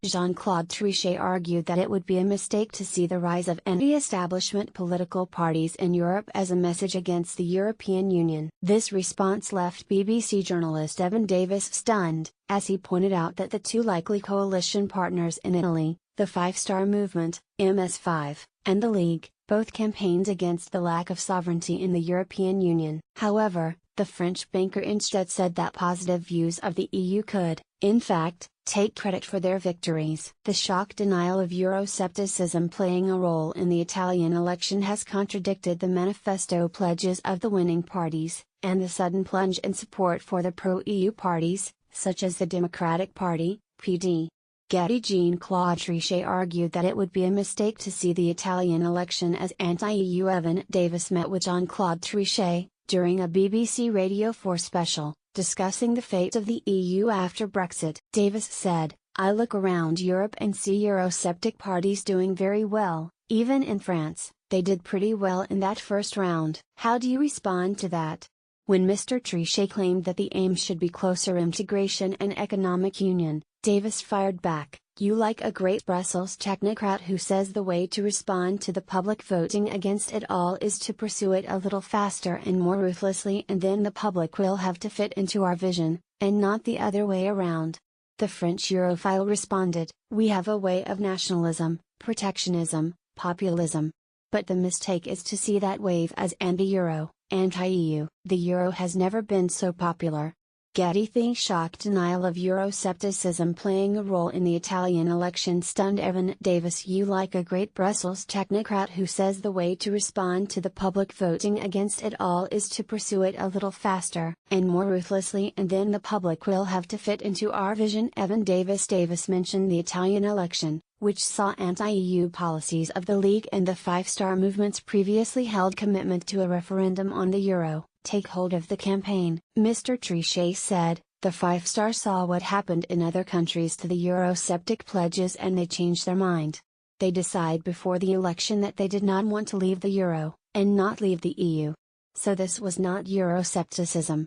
Jean-Claude Trichet argued that it would be a mistake to see the rise of anti-establishment political parties in Europe as a message against the European Union. This response left BBC journalist Evan Davis stunned, as he pointed out that the two likely coalition partners in Italy, the Five Star Movement, MS5, and the League, both campaigned against the lack of sovereignty in the European Union. However, the French banker instead said that positive views of the EU could, in fact, take credit for their victories. The shock denial of Euroscepticism playing a role in the Italian election has contradicted the manifesto pledges of the winning parties, and the sudden plunge in support for the pro-EU parties, such as the Democratic Party, PD. Getty Jean-Claude Trichet argued that it would be a mistake to see the Italian election as anti-EU. Evan Davis met with Jean-Claude Trichet, during a BBC Radio 4 special, discussing the fate of the EU after Brexit. Davis said, "I look around Europe and see Eurosceptic parties doing very well, even in France, they did pretty well in that first round." How do you respond to that? When Mr. Trichet claimed that the aim should be closer integration and economic union, Davis fired back, "You like a great Brussels technocrat who says the way to respond to the public voting against it all is to pursue it a little faster and more ruthlessly, and then the public will have to fit into our vision, and not the other way around." The French Europhile responded, "We have a way of nationalism, protectionism, populism. But the mistake is to see that wave as anti-Euro, anti-EU. The Euro has never been so popular." Getty thinks shock denial of Euroscepticism playing a role in the Italian election stunned Evan Davis. "You like a great Brussels technocrat who says the way to respond to the public voting against it all is to pursue it a little faster and more ruthlessly, and then the public will have to fit into our vision." Evan Davis mentioned the Italian election, which saw anti-EU policies of the League and the Five Star Movement's previously held commitment to a referendum on the euro, take hold of the campaign. Mr. Trichet said, "The Five Star saw what happened in other countries to the Eurosceptic pledges and they changed their mind. They decided before the election that they did not want to leave the euro, and not leave the EU. So this was not Euroscepticism."